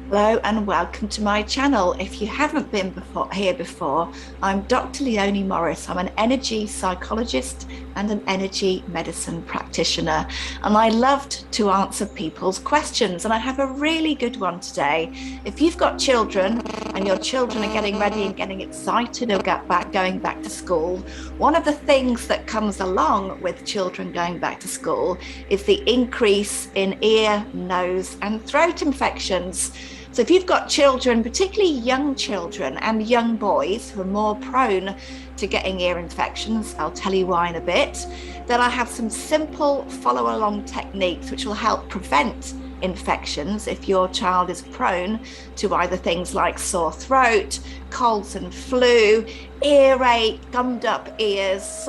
Hello and welcome to my channel. If you haven't been here before, I'm Dr. Leonie Morris. I'm an energy psychologist and an energy medicine practitioner, and I loved to answer people's questions. And I have a really good one today. If you've got children and your children are getting ready and getting excited about going back to school, one of the things that comes along with children going back to school is the increase in ear, nose, and throat infections. So if you've got children, particularly young children and young boys who are more prone to getting ear infections, I'll tell you why in a bit, then I have some simple follow along techniques which will help prevent infections if your child is prone to either things like sore throat, colds and flu, earache, gummed up ears,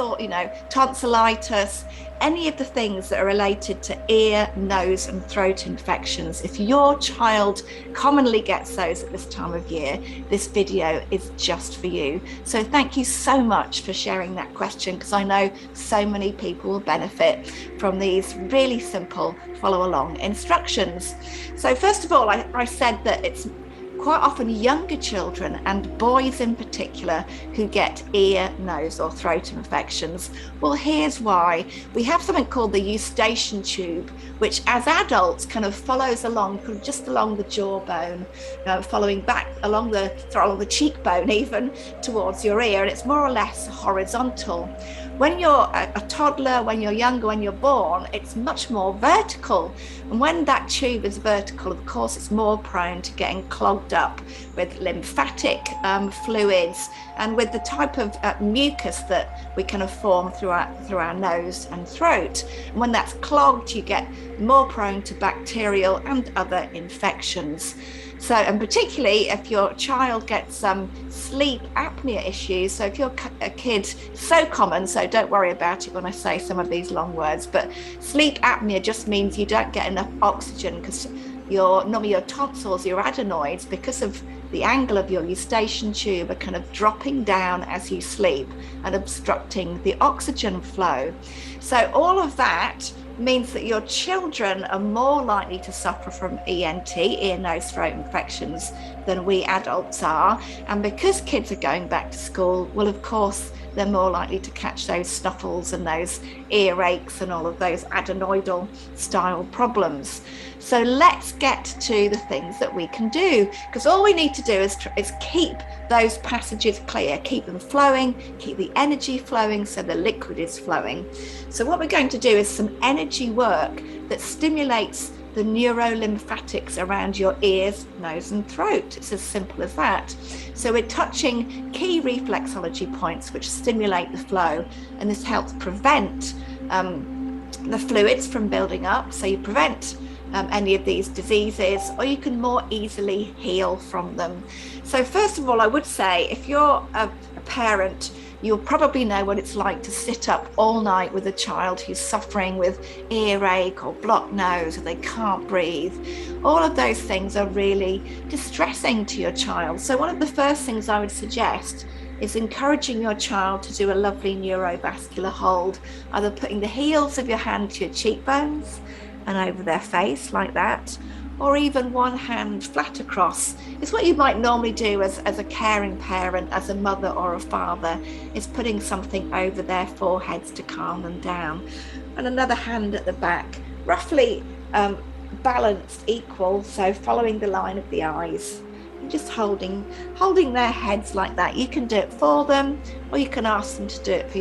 tonsillitis, any of the things that are related to ear, nose and throat infections. If your child commonly gets those at this time of year, this video is just for you. So thank you so much for sharing that question, because I know so many people will benefit from these really simple follow along instructions. So first of all, I said that it's quite often younger children and boys in particular who get ear, nose or throat infections. Well, here's why. We have something called the eustachian tube, which as adults kind of follows along, just along the jawbone, following back along the cheekbone even towards your ear, and it's more or less horizontal. When you're a toddler, when you're younger, when you're born, it's much more vertical. And when that tube is vertical, of course, it's more prone to getting clogged up with lymphatic fluids and with the type of mucus that we kind of form through our nose and throat. And when that's clogged, you get more prone to bacterial and other infections. So, and particularly if your child gets some sleep apnea issues, so if you're a kid, so common, so don't worry about it when I say some of these long words, but sleep apnea just means you don't get enough oxygen because normally your tonsils, your adenoids, because of the angle of your eustachian tube, are kind of dropping down as you sleep and obstructing the oxygen flow. So all of that means that your children are more likely to suffer from ENT, ear, nose, throat infections, than we adults are. And because kids are going back to school, well, of course, they're more likely to catch those snuffles and those earaches and all of those adenoidal style problems. So let's get to the things that we can do, because all we need to do is keep those passages clear, keep them flowing, keep the energy flowing so the liquid is flowing. So what we're going to do is some energy work that stimulates the neurolymphatics around your ears, nose and throat. It's as simple as that. So we're touching key reflexology points which stimulate the flow, and this helps prevent the fluids from building up. So you prevent any of these diseases, or you can more easily heal from them. So first of all, I would say if you're a parent, you'll probably know what it's like to sit up all night with a child who's suffering with earache or blocked nose, or they can't breathe. All of those things are really distressing to your child. So one of the first things I would suggest is encouraging your child to do a lovely neurovascular hold, either putting the heels of your hand to your cheekbones and over their face like that, or even one hand flat across. It's what you might normally do as a caring parent, as a mother or a father, is putting something over their foreheads to calm them down. And another hand at the back, roughly balanced, equal, so following the line of the eyes. And just holding their heads like that. You can do it for them, or you can ask them to do it for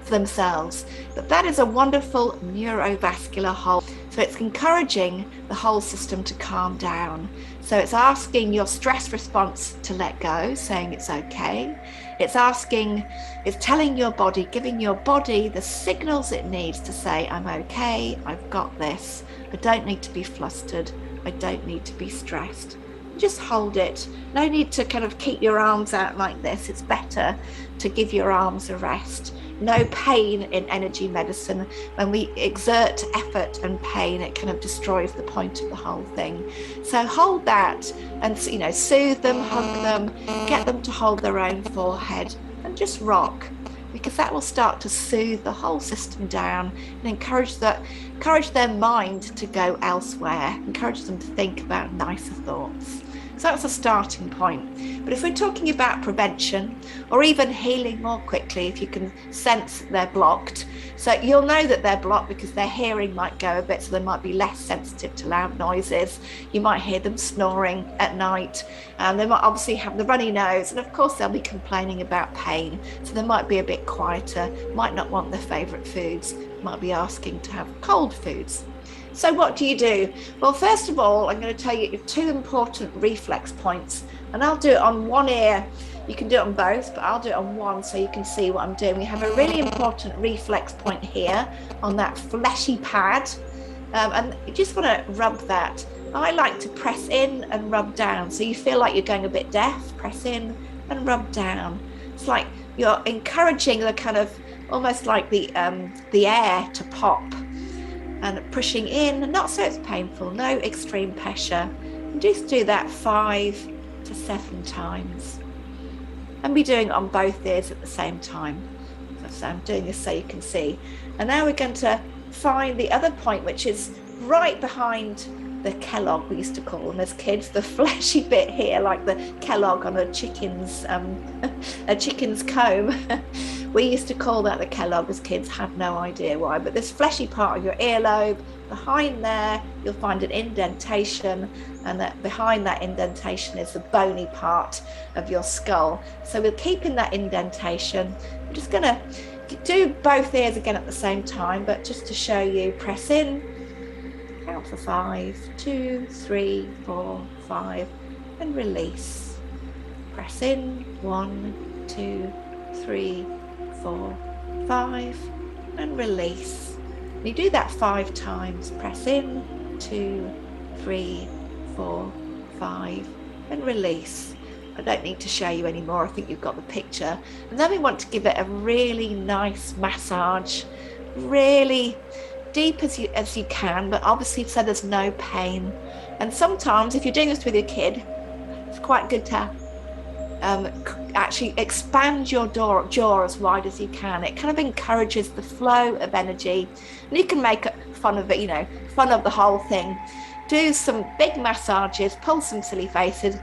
themselves. But that is a wonderful neurovascular hold. So it's encouraging the whole system to calm down. So it's asking your stress response to let go, saying it's okay. It's telling your body, giving your body the signals it needs to say, I'm okay, I've got this. I don't need to be flustered. I don't need to be stressed. Just hold it. No need to kind of keep your arms out like this. It's better to give your arms a rest. No pain in energy medicine. When we exert effort and pain, it kind of destroys the point of the whole thing. So hold that and, soothe them, hug them, get them to hold their own forehead and just rock. because that will start to soothe the whole system down and encourage their mind to go elsewhere, encourage them to think about nicer thoughts. So that's a starting point. But if we're talking about prevention or even healing more quickly, if you can sense they're blocked, so you'll know that they're blocked because their hearing might go a bit, so they might be less sensitive to loud noises. You might hear them snoring at night, and they might obviously have the runny nose, and of course they'll be complaining about pain, so they might be a bit quieter, might not want their favourite foods, might be asking to have cold foods. So what do you do? Well, first of all, I'm going to tell you 2 important reflex points, and I'll do it on one ear. You can do it on both, but I'll do it on one so you can see what I'm doing. We have a really important reflex point here on that fleshy pad, and you just want to rub that. I like to press in and rub down, so you feel like you're going a bit deaf. Press in and rub down. It's like you're encouraging the kind of, almost like the air to pop, and pushing in, not so it's painful, no extreme pressure. And just do that 5 to 7 times. And be doing it on both ears at the same time. So I'm doing this so you can see. And now we're going to find the other point, which is right behind the Kellogg, we used to call them as kids, the fleshy bit here, like the Kellogg on a chicken's comb. We used to call that the Kellogg as kids, had no idea why, but this fleshy part of your earlobe, behind there, you'll find an indentation, and that behind that indentation is the bony part of your skull. So we'll keep in that indentation. I'm just going to do both ears again at the same time, but just to show you, press in, count for 5, 2, 3, 4, 5, and release. Press in, 1, 2, 3, 4, 5, and release. And you do that 5 times. Press in, 2, 3, 4, 5, and release. I don't need to show you anymore. I think you've got the picture. And then we want to give it a really nice massage, really deep as you can, but obviously so there's no pain. And sometimes if you're doing this with your kid, it's quite good to actually expand your jaw as wide as you can. It kind of encourages the flow of energy, and you can make fun of it, fun of the whole thing. Do some big massages, pull some silly faces,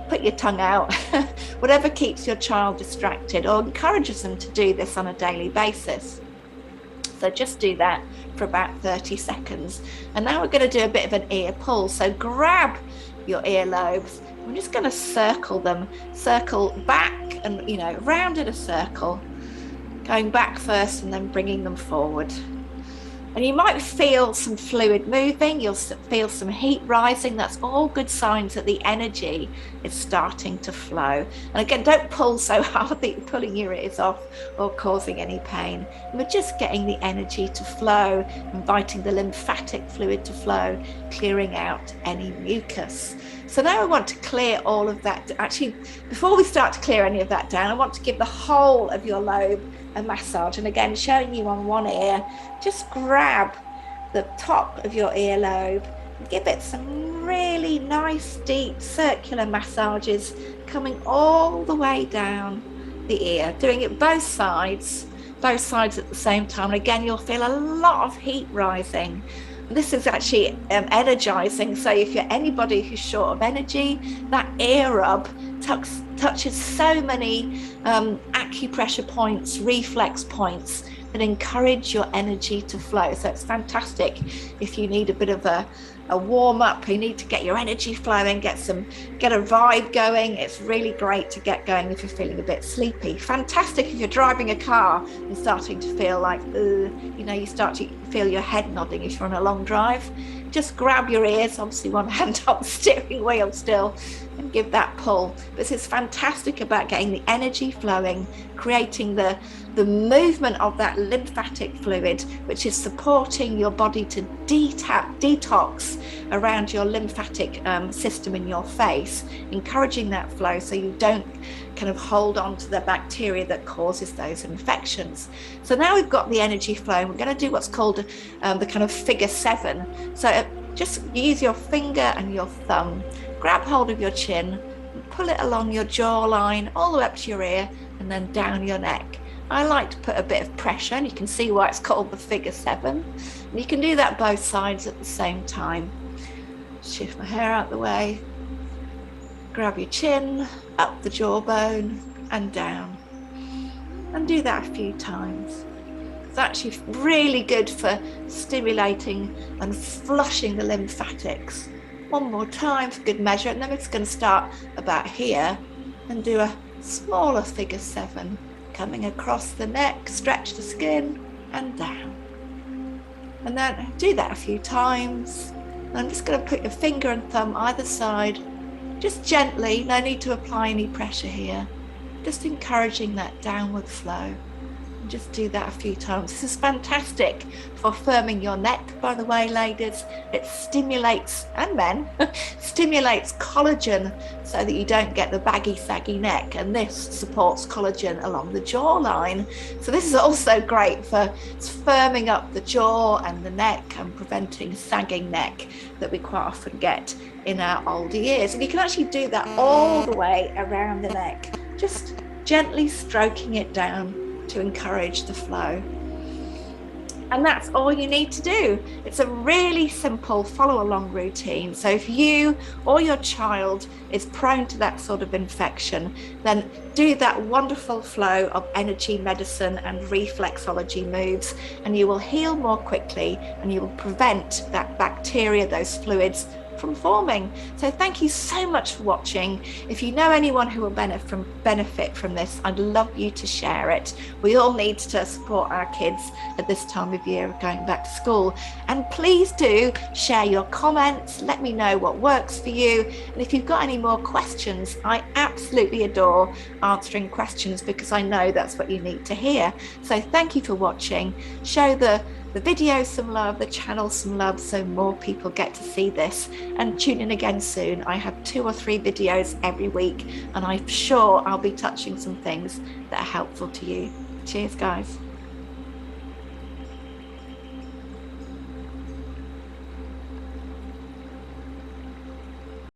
put your tongue out, whatever keeps your child distracted or encourages them to do this on a daily basis. So just do that for about 30 seconds. And now we're going to do a bit of an ear pull. So grab your earlobes. I'm just going to circle them, circle back and, round in a circle, going back first and then bringing them forward. And you might feel some fluid moving, you'll feel some heat rising. That's all good signs that the energy is starting to flow. And again, don't pull so hard that you're pulling your ears off or causing any pain. We're just getting the energy to flow, inviting the lymphatic fluid to flow, clearing out any mucus. So now I want to clear all of that. Actually, before we start to clear any of that down, I want to give the whole of your lobe a massage. And again, showing you on one ear, just grab the top of your earlobe and give it some really nice, deep, circular massages coming all the way down the ear, doing it both sides at the same time. And again, you'll feel a lot of heat rising. This is actually energizing. So if you're anybody who's short of energy, that ear rub touches so many acupressure points, reflex points that encourage your energy to flow. So it's fantastic if you need a bit of a warm up, you need to get your energy flowing, get a vibe going. It's really great to get going if you're feeling a bit sleepy. Fantastic if you're driving a car and starting to feel like, you start to feel your head nodding if you're on a long drive. Just grab your ears, obviously one hand on the steering wheel still, and give that pull. This is fantastic about getting the energy flowing, creating the movement of that lymphatic fluid, which is supporting your body to detox around your lymphatic system in your face, encouraging that flow so you don't kind of hold on to the bacteria that causes those infections. So now we've got the energy flow, we're going to do what's called the kind of figure 7. So just use your finger and your thumb, grab hold of your chin, and pull it along your jawline all the way up to your ear and then down your neck. I like to put a bit of pressure, and you can see why it's called the figure 7. And you can do that both sides at the same time. Shift my hair out the way, grab your chin, up the jawbone and down. And do that a few times. It's actually really good for stimulating and flushing the lymphatics. One more time for good measure, and then we're just going to start about here and do a smaller figure 7, coming across the neck, stretch the skin and down. And then do that a few times. I'm just going to put your finger and thumb either side, just gently, no need to apply any pressure here, just encouraging that downward flow. And just do that a few times. This is fantastic for firming your neck, by the way, ladies. It stimulates, and men, stimulates collagen so that you don't get the baggy, saggy neck. And this supports collagen along the jawline. So this is also great for firming up the jaw and the neck and preventing sagging neck that we quite often get in our older years. And you can actually do that all the way around the neck, just gently stroking it down to encourage the flow. And that's all you need to do. It's a really simple follow along routine. So if you or your child is prone to that sort of infection, then do that wonderful flow of energy medicine and reflexology moves, and you will heal more quickly, and you will prevent that bacteria, those fluids, from forming. So thank you so much for watching. If you know anyone who will benefit from this, I'd love you to share it. We all need to support our kids at this time of year going back to school. And please do share your comments. Let me know what works for you. And if you've got any more questions, I absolutely adore answering questions because I know that's what you need to hear. So thank you for watching. Show the video some love, the channel some love, so more people get to see this. And tune in again soon. I have 2 or 3 videos every week, and I'm sure I'll be touching some things that are helpful to you. Cheers, guys.